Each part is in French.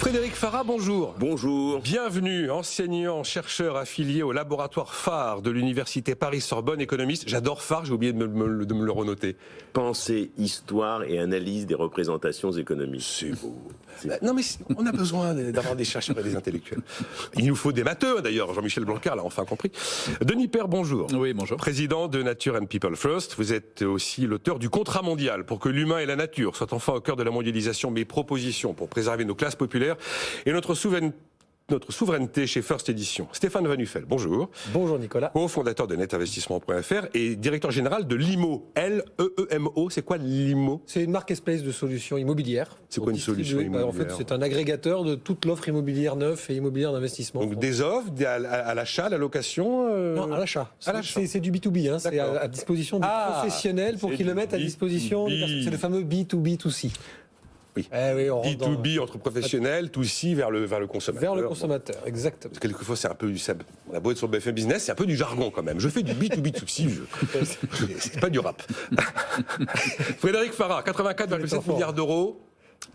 Frédéric Farah, bonjour. Bonjour. Bienvenue, enseignant, chercheur affilié au laboratoire phare de l'université Paris-Sorbonne, économiste. J'adore phare, j'ai oublié de me le renoter. Pensée, histoire et analyse des représentations économiques. C'est beau. Non mais on a besoin d'avoir des chercheurs et des intellectuels. Il nous faut des matheux d'ailleurs, Jean-Michel Blanquer l'a enfin compris. Denis Père, bonjour. Oui, bonjour. Président de Nature and People First, vous êtes aussi l'auteur du contrat mondial pour que l'humain et la nature soient enfin au cœur de la mondialisation. Mes propositions pour préserver nos classes populaires et notre souveraineté chez First Edition. Stéphane Van Nuffel, bonjour. Bonjour Nicolas. Co-fondateur de netinvestissement.fr et directeur général de Limo. L-E-E-M-O, c'est quoi Limo? C'est une marketplace de solutions immobilières. C'est quoi une solution immobilière? En fait, c'est un agrégateur de toute l'offre immobilière neuve et immobilière d'investissement. Donc des offres à l'achat, à la location Non, à l'achat. C'est du B2B, hein. C'est à disposition des professionnels pour qu'ils le mettent à disposition des personnes. C'est le fameux B2B2C. Oui. Oui, B2B entre professionnels, B2C vers le consommateur. Vers le consommateur, exactement. Parce que quelquefois, c'est un peu on a beau être sur BFM Business, c'est un peu du jargon quand même. Je fais du B2B2C, c'est pas du rap. Frédéric Farah, 84,7 milliards d'euros,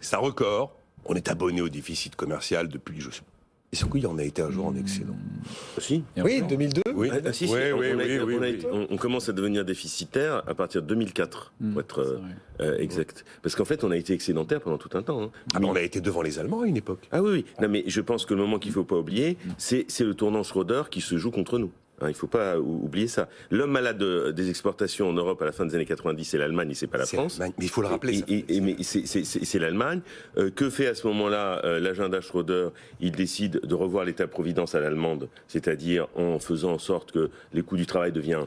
c'est un record. On est abonné au déficit commercial depuis, je sais pas. Est-ce qu'il y en a été un jour en excédent? Si. Oui, 2002. Oui, On commence à devenir déficitaire à partir de 2004, pour être exact. Parce qu'en fait, on a été excédentaire pendant tout un temps. Hein. Ah, on a été devant les Allemands à une époque. Ah oui. Non, mais je pense que le moment qu'il ne faut pas oublier, c'est le tournant Schröder qui se joue contre nous. Il ne faut pas oublier ça. L'homme malade des exportations en Europe à la fin des années 90, c'est l'Allemagne et c'est pas la France. Mais il faut le rappeler. Mais c'est l'Allemagne. Que fait à ce moment-là l'agenda Schröder? Il décide de revoir l'État-providence à l'allemande, c'est-à-dire en faisant en sorte que les coûts du travail deviennent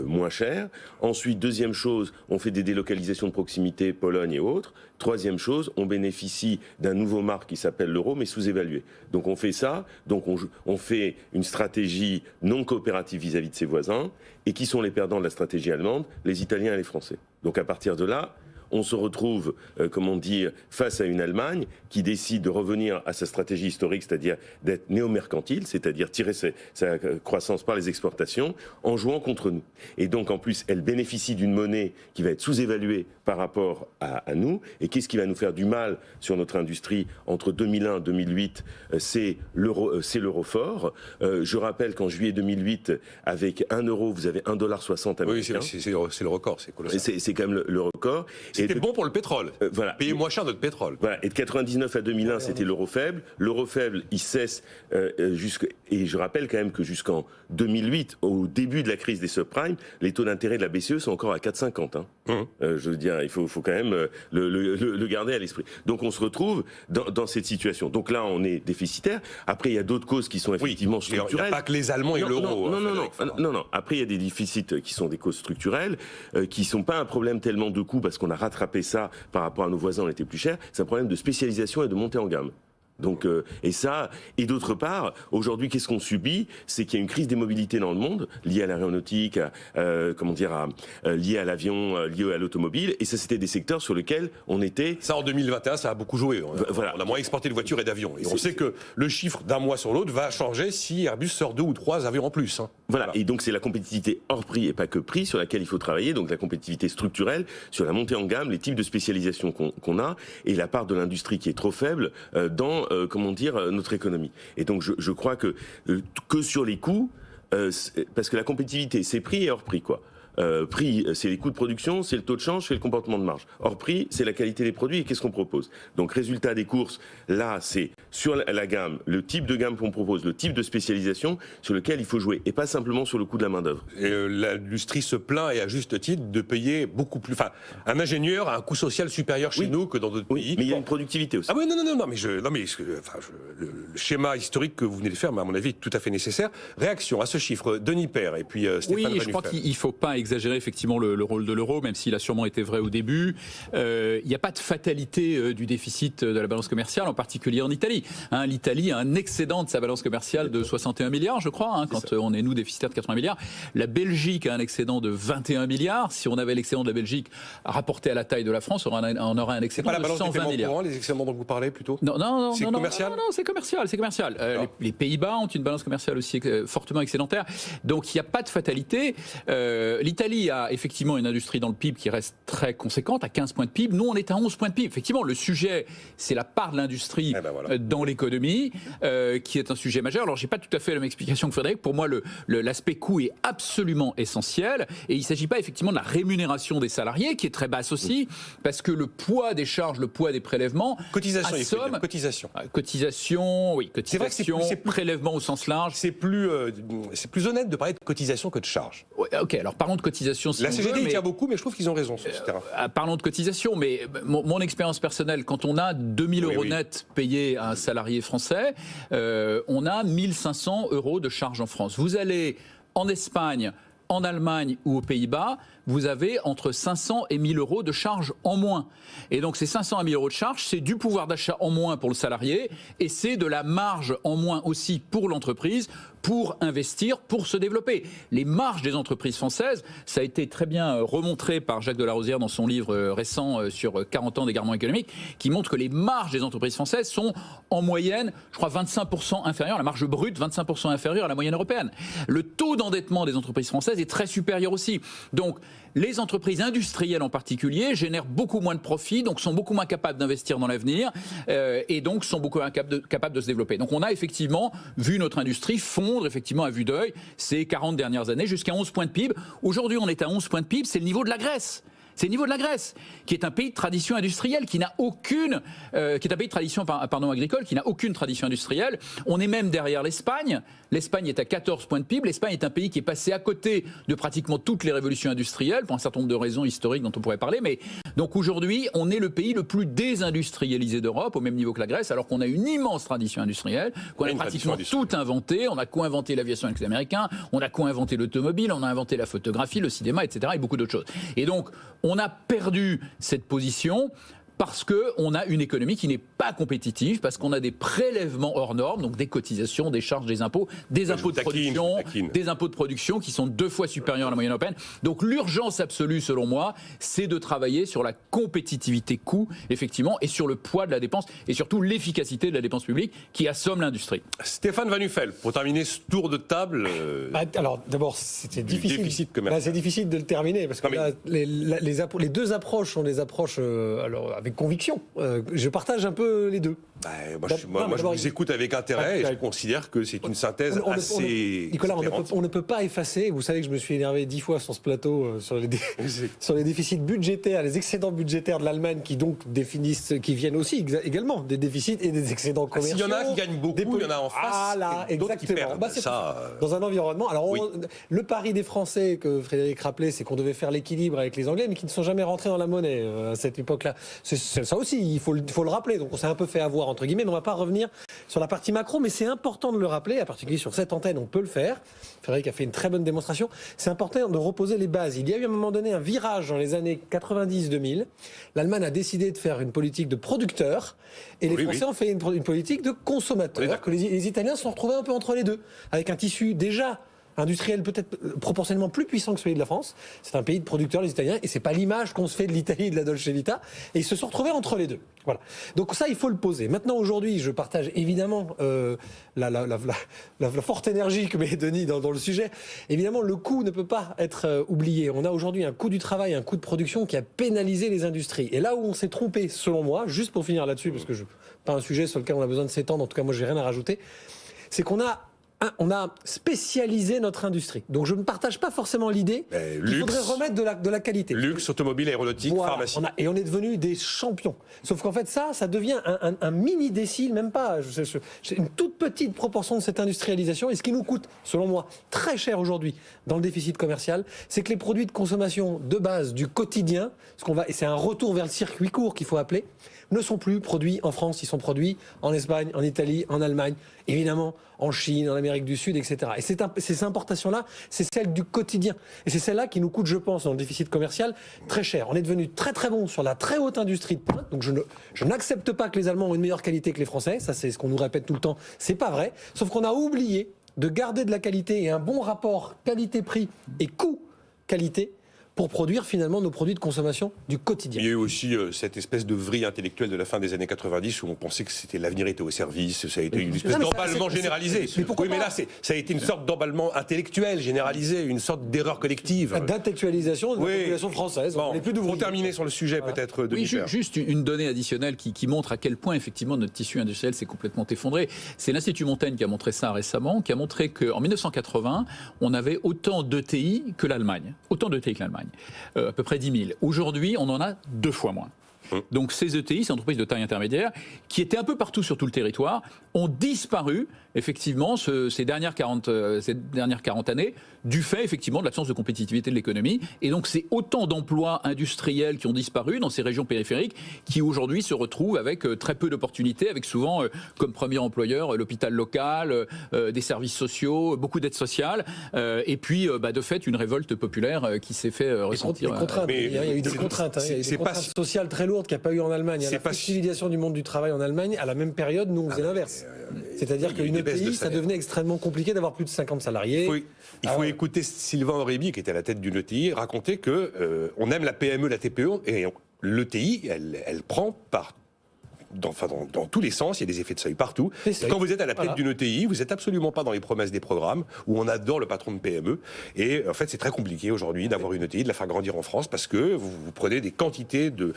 moins cher. Ensuite, deuxième chose, on fait des délocalisations de proximité, Pologne et autres. Troisième chose, on bénéficie d'un nouveau marque qui s'appelle l'euro, mais sous-évalué. Donc on fait ça, donc on fait une stratégie non coopérative vis-à-vis de ses voisins. Et qui sont les perdants de la stratégie allemande? Les Italiens et les Français. Donc à partir de là, on se retrouve, face à une Allemagne qui décide de revenir à sa stratégie historique, c'est-à-dire d'être néo-mercantile, c'est-à-dire tirer sa croissance par les exportations, en jouant contre nous. Et donc, en plus, elle bénéficie d'une monnaie qui va être sous-évaluée par rapport à nous. Et qu'est-ce qui va nous faire du mal sur notre industrie entre 2001 et 2008? C'est l'euro fort. Je rappelle qu'en juillet 2008, avec 1 euro, vous avez 1,60 $. Oui, c'est le record, c'est colossal. C'est quand même le record. C'était bon pour le pétrole. Voilà. Payer moins cher notre pétrole. Voilà. Et de 99 à 2001, c'était l'euro faible. L'euro faible, il cesse et je rappelle quand même que jusqu'en 2008, au début de la crise des subprimes, les taux d'intérêt de la BCE sont encore à 4,50. Hein. Je veux dire, il faut quand même le garder à l'esprit. Donc on se retrouve dans cette situation. Donc là, on est déficitaire. Après, il y a d'autres causes qui sont effectivement structurelles. Il n'y a pas que les Allemands et l'euro. Non. Après, il y a des déficits qui sont des causes structurelles, qui ne sont pas un problème tellement de coûts parce qu'on a rattrapé ça par rapport à nos voisins, on était plus cher. C'est un problème de spécialisation et de montée en gamme. Donc, et d'autre part, aujourd'hui, qu'est-ce qu'on subit? C'est qu'il y a une crise des mobilités dans le monde, liée à l'aéronautique, liée à l'avion, liée à l'automobile, et ça, c'était des secteurs sur lesquels on était... Ça, en 2021, ça a beaucoup joué. Voilà. On a moins exporté de voitures et d'avions. Et on sait que le chiffre d'un mois sur l'autre va changer si Airbus sort 2 ou 3 avions en plus. Hein. Voilà, et donc c'est la compétitivité hors prix et pas que prix sur laquelle il faut travailler, donc la compétitivité structurelle, sur la montée en gamme, les types de spécialisation qu'on a, et la part de l'industrie qui est trop faible dans notre économie. Et donc je crois que sur les coûts, parce que la compétitivité, c'est prix et hors prix, quoi. Prix, c'est les coûts de production, c'est le taux de change, c'est le comportement de marge. Hors prix, c'est la qualité des produits et qu'est-ce qu'on propose. Donc résultat des courses, là, c'est sur la gamme, le type de gamme qu'on propose, le type de spécialisation sur lequel il faut jouer et pas simplement sur le coût de la main-d'œuvre. L'industrie se plaint, et à juste titre, de payer beaucoup plus. Enfin, un ingénieur a un coût social supérieur chez nous que dans d'autres pays. Mais il y a une productivité aussi. Ah oui, non, mais le schéma historique que vous venez de faire, à mon avis, est tout à fait nécessaire. Réaction à ce chiffre, Denis Père et puis Stéphane. Oui, je crois qu'il ne faut pas exagérer effectivement le rôle de l'euro, même s'il a sûrement été vrai au début. Il n'y a pas de fatalité du déficit de la balance commerciale, en particulier en Italie. L'Italie a un excédent de sa balance commerciale de 61 milliards, je crois, quand on est, nous, déficitaire de 80 milliards. La Belgique a un excédent de 21 milliards. Si on avait l'excédent de la Belgique rapporté à la taille de la France, on aurait un excédent de 120 milliards. Courant, les excédents dont vous parlez plutôt? Non, c'est commercial. Non, c'est commercial. Les Pays-Bas ont une balance commerciale aussi fortement excédentaire. Donc il n'y a pas de fatalité. L'Italie L'Italie a effectivement une industrie dans le PIB qui reste très conséquente, à 15 points de PIB. Nous, on est à 11 points de PIB. Effectivement, le sujet, c'est la part de l'industrie dans l'économie, qui est un sujet majeur. Alors, j'ai pas tout à fait la même explication que Frédéric. Pour moi, l'aspect coût est absolument essentiel. Et il ne s'agit pas effectivement de la rémunération des salariés, qui est très basse aussi, parce que le poids des charges, le poids des prélèvements... Cotisation, assomme, cotisation. Cotisation, oui, cotisation, c'est prélèvement au sens large. C'est plus honnête de parler de cotisation que de charge. Ouais, ok, alors parlons de cotisation. Si la CGT y tient beaucoup, mais je trouve qu'ils ont raison sur ce terrain. Parlons de cotisation, mais mon expérience personnelle, quand on a 2000 euros net payés à un salarié français, on a 1500 euros de charges en France. Vous allez en Espagne, en Allemagne ou aux Pays-Bas, vous avez entre 500 et 1000 euros de charges en moins. Et donc ces 500 à 1000 euros de charges, c'est du pouvoir d'achat en moins pour le salarié et c'est de la marge en moins aussi pour l'entreprise pour investir, pour se développer. Les marges des entreprises françaises, ça a été très bien remontré par Jacques Delarosière dans son livre récent sur 40 ans d'égarement économique, qui montre que les marges des entreprises françaises sont en moyenne, je crois, 25% inférieures, la marge brute 25% inférieure à la moyenne européenne. Le taux d'endettement des entreprises françaises est très supérieur aussi. Donc, les entreprises industrielles en particulier génèrent beaucoup moins de profits, donc sont beaucoup moins capables d'investir dans l'avenir et donc sont beaucoup moins capables de se développer. Donc on a effectivement vu notre industrie fondre effectivement à vue d'œil ces 40 dernières années jusqu'à 11 points de PIB. Aujourd'hui on est à 11 points de PIB, c'est le niveau de la Grèce. C'est le niveau de la Grèce, qui est un pays de tradition industrielle, qui n'a aucune, qui est un pays de tradition agricole, qui n'a aucune tradition industrielle. On est même derrière l'Espagne. L'Espagne est à 14 points de PIB. L'Espagne est un pays qui est passé à côté de pratiquement toutes les révolutions industrielles, pour un certain nombre de raisons historiques dont on pourrait parler. Mais donc aujourd'hui, on est le pays le plus désindustrialisé d'Europe, au même niveau que la Grèce, alors qu'on a une immense tradition industrielle, qu'on a pratiquement tout inventé. On a co-inventé l'aviation avec les Américains, on a co-inventé l'automobile, on a inventé la photographie, le cinéma, etc. et beaucoup d'autres choses. Et donc, on a perdu cette position parce qu'on a une économie qui n'est pas compétitive, parce qu'on a des prélèvements hors normes, donc des cotisations, des charges, des impôts des impôts de production qui sont 2 fois supérieurs à la moyenne européenne. Donc l'urgence absolue, selon moi, c'est de travailler sur la compétitivité coût, effectivement, et sur le poids de la dépense, et surtout l'efficacité de la dépense publique qui assomme l'industrie. Stéphane Van Nuffel, pour terminer ce tour de table... alors d'abord, c'est difficile. C'est difficile de le terminer, parce que les deux approches sont des approches... avec conviction. Je partage un peu les deux. Moi, je vous écoute avec intérêt et je considère que c'est une synthèse assez... Nicolas, on ne peut pas effacer, vous savez que je me suis énervé 10 fois sur ce plateau sur les déficits budgétaires, les excédents budgétaires de l'Allemagne qui viennent aussi également des déficits et des excédents commerciaux. S'il y en a qui gagnent beaucoup, il y en a en face et d'autres qui perdent. Dans un environnement... Alors, le pari des Français que Frédéric rappelait, c'est qu'on devait faire l'équilibre avec les Anglais, mais qui ne sont jamais rentrés dans la monnaie à cette époque-là. Ça aussi, il faut le rappeler. Donc on s'est un peu fait avoir, entre guillemets, mais on ne va pas revenir sur la partie macro, mais c'est important de le rappeler, en particulier sur cette antenne, on peut le faire. Frédéric a fait une très bonne démonstration. C'est important de reposer les bases. Il y a eu à un moment donné un virage dans les années 90-2000. L'Allemagne a décidé de faire une politique de producteur et les Français ont fait une politique de consommateur, que les Italiens se sont retrouvés un peu entre les deux, avec un tissu déjà industriel peut-être proportionnellement plus puissant que celui de la France. C'est un pays de producteurs, les Italiens, et c'est pas l'image qu'on se fait de l'Italie et de la Dolce Vita. Et ils se sont retrouvés entre les deux. Voilà. Donc ça, il faut le poser. Maintenant, aujourd'hui, je partage évidemment la forte énergie que met Denis dans le sujet. Évidemment, le coût ne peut pas être oublié. On a aujourd'hui un coût du travail, un coût de production qui a pénalisé les industries. Et là où on s'est trompé, selon moi, juste pour finir là-dessus, parce que pas un sujet sur lequel on a besoin de s'étendre, en tout cas moi j'ai rien à rajouter, c'est qu'on a spécialisé notre industrie. Donc je ne partage pas forcément l'idée qu'il faudrait remettre de la qualité. Luxe, automobile, aéronautique, pharmacie. Et on est devenus des champions. Sauf qu'en fait ça devient un mini décile, même pas. C'est une toute petite proportion de cette industrialisation. Et ce qui nous coûte, selon moi, très cher aujourd'hui dans le déficit commercial, c'est que les produits de consommation de base du quotidien, et c'est un retour vers le circuit court qu'il faut appeler, ne sont plus produits en France, ils sont produits en Espagne, en Italie, en Allemagne, évidemment en Chine, en Amérique du Sud, etc. Et ces importations-là, c'est celles du quotidien. Et c'est celles-là qui nous coûtent, je pense, dans le déficit commercial, très cher. On est devenu très très bon sur la très haute industrie de pointe, donc je n'accepte pas que les Allemands ont une meilleure qualité que les Français, ça c'est ce qu'on nous répète tout le temps, c'est pas vrai, sauf qu'on a oublié de garder de la qualité et un bon rapport qualité-prix et coût-qualité pour produire finalement nos produits de consommation du quotidien. Il y a eu aussi cette espèce de vrille intellectuelle de la fin des années 90 où on pensait que l'avenir était au service, ça a été une espèce d'emballement généralisé. Mais là, ça a été une sorte d'emballement intellectuel généralisé, une sorte d'erreur collective. D'intellectualisation de la population française. Bon, pour terminer sur le sujet, peut-être, de juste une donnée additionnelle qui montre à quel point, effectivement, notre tissu industriel s'est complètement effondré. C'est l'Institut Montaigne qui a montré ça récemment, qui a montré qu'en 1980, on avait autant d'ETI que l'Allemagne. À peu près 10 000. Aujourd'hui, on en a 2 fois moins. Donc ces ETI, ces entreprises de taille intermédiaire, qui étaient un peu partout sur tout le territoire, ont disparu, effectivement, ces dernières 40 années, du fait, effectivement, de l'absence de compétitivité de l'économie. Et donc c'est autant d'emplois industriels qui ont disparu dans ces régions périphériques, qui aujourd'hui se retrouvent avec très peu d'opportunités, avec souvent, comme premier employeur, l'hôpital local, des services sociaux, beaucoup d'aides sociales, et puis, de fait, une révolte populaire qui s'est fait ressentir. Il y a eu des contraintes, il y a eu des contraintes sociales très lourdes qu'il n'y a pas eu en Allemagne. La flexibilisation du monde du travail en Allemagne, à la même période, nous on faisait l'inverse. C'est-à-dire qu'une ETI, ça devenait extrêmement compliqué d'avoir plus de 50 salariés. Il faut écouter Sylvain Aurébi, qui était à la tête d'une ETI, raconter que on aime la PME, la TPE, et l'ETI, elle prend dans tous les sens, il y a des effets de seuil partout. Quand vous êtes à la tête d'une ETI, vous n'êtes absolument pas dans les promesses des programmes, où on adore le patron de PME. Et en fait, c'est très compliqué aujourd'hui d'avoir une ETI, de la faire grandir en France, parce que vous prenez des quantités de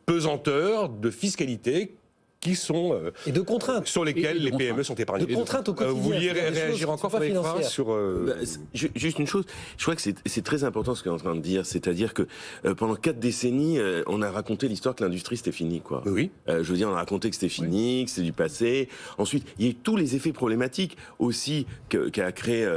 pesanteur, de fiscalité, qui sont et de contraintes sur lesquelles les PME sont épargnées. De contraintes au quotidien. Vous vouliez réagir encore, Frédéric Farah, sur... Juste une chose, je crois que c'est très important ce qu'on est en train de dire, c'est-à-dire que pendant 4 décennies, on a raconté l'histoire que l'industrie c'était fini, quoi. Oui. Je veux dire, on a raconté que c'était fini, que c'est du passé. Ensuite, il y a eu tous les effets problématiques aussi qu'a créé,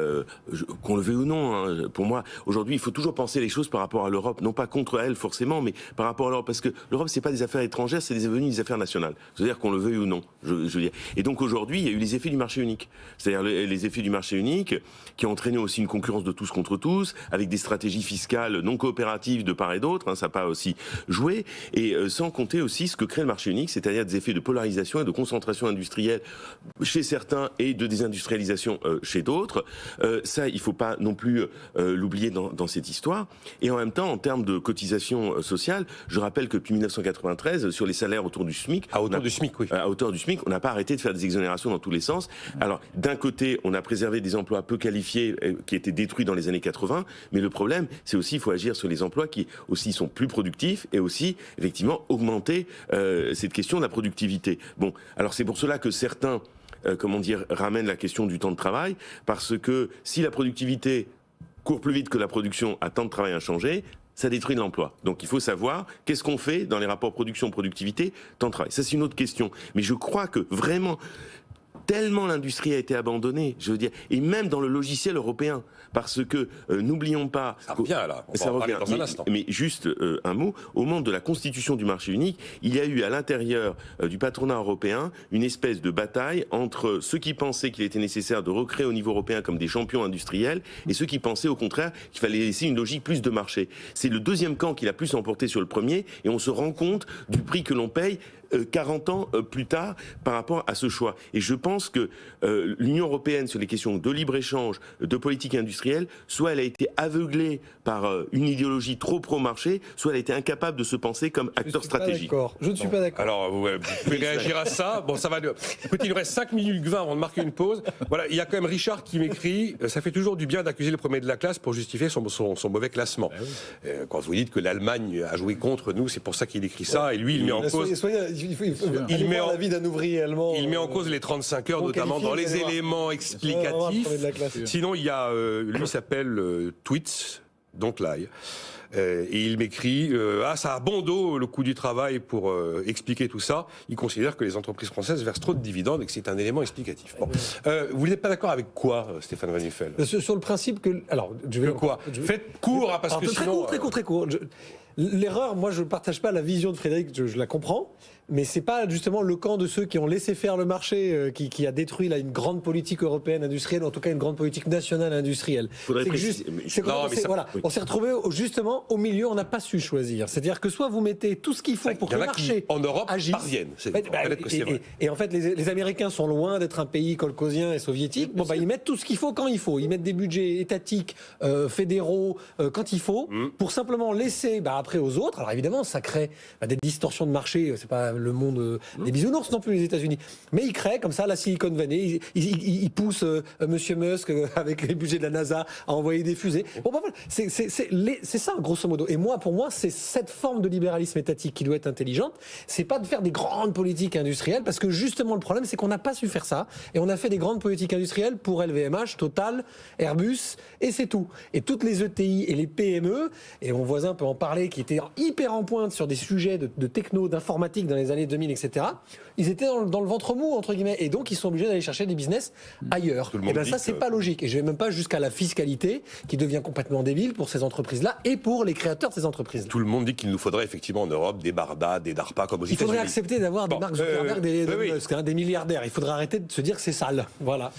qu'on le veuille ou non. Hein, pour moi, aujourd'hui, il faut toujours penser les choses par rapport à l'Europe, non pas contre elle forcément, mais par rapport à l'Europe, parce que l'Europe c'est pas des affaires étrangères, c'est des affaires nationales. C'est-à-dire qu'on le veuille ou non. Je veux dire. Et donc aujourd'hui, il y a eu les effets du marché unique. C'est-à-dire les effets du marché unique qui ont entraîné aussi une concurrence de tous contre tous, avec des stratégies fiscales non coopératives de part et d'autre, hein, ça n'a pas aussi joué, et sans compter aussi ce que crée le marché unique, c'est-à-dire des effets de polarisation et de concentration industrielle chez certains et de désindustrialisation chez d'autres. Ça, il ne faut pas non plus l'oublier dans cette histoire. Et en même temps, en termes de cotisation sociale, je rappelle que depuis 1993, sur les salaires autour du SMIC... À hauteur du SMIC, oui. À hauteur du SMIC, on n'a pas arrêté de faire des exonérations dans tous les sens. Alors, d'un côté, on a préservé des emplois peu qualifiés qui étaient détruits dans les années 80, mais le problème, c'est aussi, il faut agir sur les emplois qui aussi sont plus productifs et aussi, effectivement, augmenter cette question de la productivité. Bon, alors c'est pour cela que certains, ramènent la question du temps de travail, parce que si la productivité court plus vite que la production à temps de travail inchangé, ça détruit de l'emploi. Donc il faut savoir qu'est-ce qu'on fait dans les rapports production-productivité, temps de travail. Ça, c'est une autre question. Mais je crois que vraiment, tellement l'industrie a été abandonnée, je veux dire, et même dans le logiciel européen, parce que n'oublions pas... Ça revient là, on ça va en revient. parler dans un instant. Mais juste un mot, au moment de la constitution du marché unique, il y a eu à l'intérieur du patronat européen une espèce de bataille entre ceux qui pensaient qu'il était nécessaire de recréer au niveau européen comme des champions industriels et ceux qui pensaient au contraire qu'il fallait laisser une logique plus de marché. C'est le deuxième camp qui l'a plus emporté sur le premier, et on se rend compte du prix que l'on paye 40 ans plus tard par rapport à ce choix. Et je pense que l'Union européenne, sur les questions de libre-échange, de politique industrielle, soit elle a été aveuglée par une idéologie trop pro-marché, soit elle a été incapable de se penser comme acteur stratégique. Je ne suis pas d'accord. Alors, vous pouvez réagir à ça. Bon, ça va. Écoutez, il nous reste 5 minutes, Gvin, avant de marquer une pause. Voilà, il y a quand même Richard qui m'écrit « Ça fait toujours du bien d'accuser le premier de la classe pour justifier son mauvais classement. » Quand vous dites que l'Allemagne a joué contre nous, c'est pour ça qu'il écrit ça. Et lui, il met en cause... Il met la vie d'un ouvrier allemand. Il met en cause les 35 heures, notamment dans les éléments explicatifs. Sinon, il y a, lui s'appelle Tweets, donc Lie. Et il m'écrit ça a bon dos le coût du travail pour expliquer tout ça. Il considère que les entreprises françaises versent trop de dividendes et que c'est un élément explicatif. Bon. Vous n'êtes pas d'accord avec quoi, Stéphane Van Nuffel? Sur le principe que... Alors, Faites court, parce que sinon... Très court. L'erreur, moi je ne partage pas la vision de Frédéric, je la comprends. mais c'est pas justement le camp de ceux qui ont laissé faire le marché qui a détruit là une grande politique européenne industrielle, en tout cas une grande politique nationale industrielle. Faudrait préciser. Voilà, on s'est retrouvé justement au milieu, on n'a pas su choisir. C'est-à-dire que soit vous mettez tout ce qu'il faut pour que le marché en Europe agisse. parviennent. Et en fait, les Américains sont loin d'être un pays kolkhozien et soviétique. Bon, ils mettent tout ce qu'il faut quand il faut. Ils mettent des budgets étatiques, fédéraux, quand il faut, pour simplement laisser après aux autres. Alors évidemment, ça crée des distorsions de marché. C'est pas le monde des bisounours non plus, les États-Unis. Mais ils créent comme ça la Silicon Valley. Ils poussent Monsieur Musk avec les budgets de la NASA à envoyer des fusées. Bon, voilà. C'est ça, grosso modo. Et pour moi, c'est cette forme de libéralisme étatique qui doit être intelligente. C'est pas de faire des grandes politiques industrielles, parce que justement, le problème, c'est qu'on n'a pas su faire ça. Et on a fait des grandes politiques industrielles pour LVMH, Total, Airbus, et c'est tout. Et toutes les ETI et les PME, et mon voisin peut en parler, qui étaient hyper en pointe sur des sujets de techno, d'informatique dans les années 2000, etc., ils étaient dans le ventre mou, entre guillemets. Et donc, ils sont obligés d'aller chercher des business ailleurs. Et bien ça, c'est pas logique. Et je vais même pas jusqu'à la fiscalité, qui devient complètement débile pour ces entreprises-là et pour les créateurs de ces entreprises. Tout le monde dit qu'il nous faudrait effectivement en Europe des Barbades, des DARPA comme aux États-Unis. Il faudrait accepter d'avoir des Mark Zuckerberg, des milliardaires. Il faudrait arrêter de se dire que c'est sale. Voilà.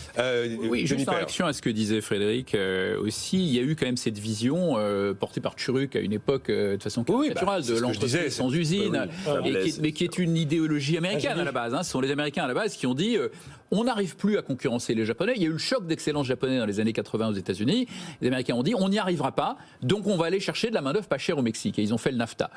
Oui, juste en réaction à ce que disait Frédéric aussi, il y a eu quand même cette vision portée par Turuk à une époque de façon caricaturale de l'entreprise sans usine, mais qui est une idéologie américaine à la base. Ce sont les Américains à la base qui ont dit on n'arrive plus à concurrencer les Japonais. Il y a eu le choc d'excellence japonais dans les années 80 aux États-Unis. Les Américains ont dit on n'y arrivera pas, donc on va aller chercher de la main-d'œuvre pas chère au Mexique. Et ils ont fait le NAFTA.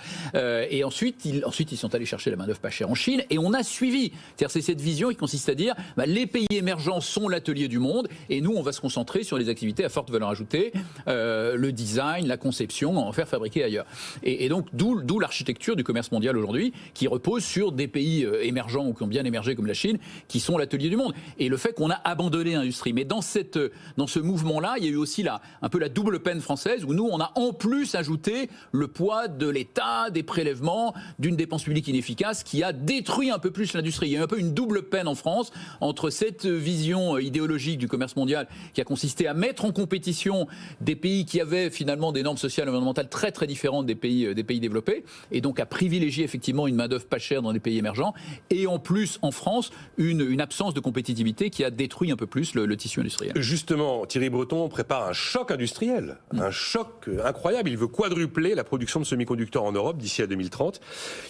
Et ensuite, ils sont allés chercher la main-d'œuvre pas chère en Chine. Et on a suivi. C'est cette vision qui consiste à dire les pays émergents sont l'atelier du monde, et nous, on va se concentrer sur les activités à forte valeur ajoutée, le design, la conception, en faire fabriquer ailleurs. Et donc, d'où l'architecture du commerce mondial aujourd'hui, qui repose sur des pays émergents ou qui ont bien émergé comme la Chine, qui sont l'atelier du monde. Et le fait qu'on a abandonné l'industrie. Mais dans ce mouvement-là, il y a eu aussi un peu la double peine française, où nous, on a en plus ajouté le poids de l'État, des prélèvements, d'une dépense publique inefficace, qui a détruit un peu plus l'industrie. Il y a eu un peu une double peine en France, entre cette vision idéologique du commerce mondial, qui a consisté à mettre en compétition des pays qui avaient finalement des normes sociales et environnementales très très différentes des pays développés, et donc à privilégier effectivement une main-d'œuvre pas chère dans les pays émergents, et en plus, en France, une absence de compétitivité qui a détruit un peu plus le tissu industriel. Justement, Thierry Breton prépare un choc industriel, un choc incroyable. Il veut quadrupler la production de semi-conducteurs en Europe d'ici à 2030.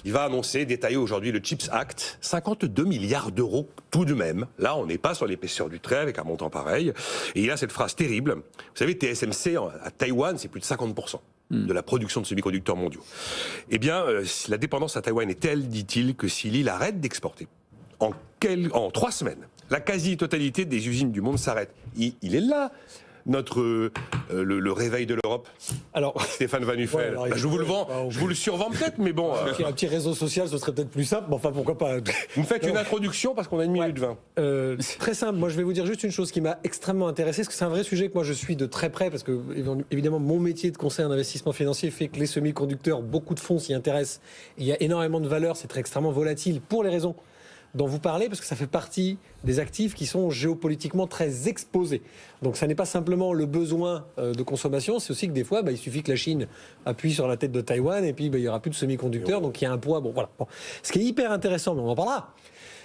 Il va annoncer, détailler aujourd'hui le CHIPS Act, 52 milliards d'euros tout de même. Là, on n'est pas sur l'épaisseur du trait avec un montant pareil. Et il a cette phrase terrible. Vous savez, TSMC à Taïwan, c'est plus de 50% de la production de semi-conducteurs mondiaux. Eh bien, la dépendance à Taïwan est telle, dit-il, que si l'île arrête d'exporter, en 3 semaines, la quasi-totalité des usines du monde s'arrête. Il est là, le réveil de l'Europe. Alors, Stéphane Van Nuffel. Je vous le vends, je vous le survends peut-être, mais bon. Un petit réseau social, ce serait peut-être plus simple, mais enfin, pourquoi pas. Vous me faites une introduction parce qu'on a 1 minute 20. Très simple. Moi, je vais vous dire juste une chose qui m'a extrêmement intéressé, parce que c'est un vrai sujet que moi je suis de très près, parce que évidemment mon métier de conseiller en investissement financier fait que les semi-conducteurs, beaucoup de fonds s'y intéressent. Il y a énormément de valeur, c'est extrêmement volatile pour les raisons dont vous parlez, parce que ça fait partie des actifs qui sont géopolitiquement très exposés. Donc ça n'est pas simplement le besoin de consommation, c'est aussi que des fois, il suffit que la Chine appuie sur la tête de Taïwan et puis il n'y aura plus de semi-conducteurs, donc il y a un poids. Bon, voilà. Bon. Ce qui est hyper intéressant, mais on en parlera,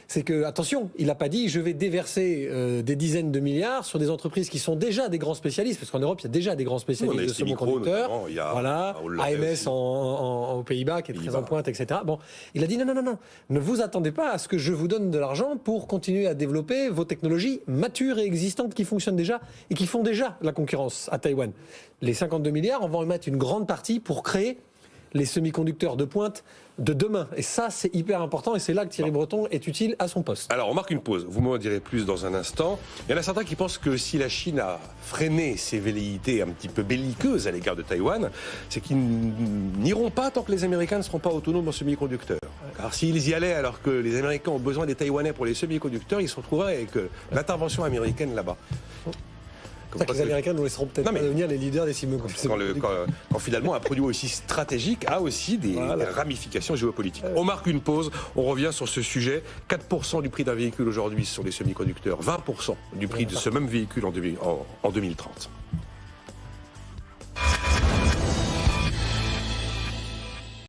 c'est que, attention, il n'a pas dit je vais déverser des dizaines de milliards sur des entreprises qui sont déjà des grands spécialistes, parce qu'en Europe, il y a déjà des grands spécialistes de semi-conducteurs. Voilà, AMS aux Pays-Bas, qui est très en pointe, etc. Bon, il a dit non, ne vous attendez pas à ce que je vous donne de l'argent pour continuer à développer vos technologies matures et existantes qui fonctionnent déjà et qui font déjà la concurrence à Taïwan. Les 52 milliards, on va en mettre une grande partie pour créer les semi-conducteurs de pointe de demain. Et ça, c'est hyper important, et c'est là que Thierry Breton est utile à son poste. Alors, on marque une pause. Vous m'en direz plus dans un instant. Il y en a certains qui pensent que si la Chine a freiné ses velléités un petit peu belliqueuses à l'égard de Taïwan, c'est qu'ils n'iront pas tant que les Américains ne seront pas autonomes en semi-conducteurs. Car s'ils y allaient alors que les Américains ont besoin des Taïwanais pour les semi-conducteurs, ils se retrouveraient avec l'intervention américaine là-bas. C'est que les Américains nous laisseront peut-être pas devenir les leaders des semi-conducteurs. Quand finalement un produit aussi stratégique a aussi des ramifications géopolitiques. On marque une pause, on revient sur ce sujet. 4% du prix d'un véhicule aujourd'hui sur les semi-conducteurs, 20% du prix de ce même véhicule en 2030.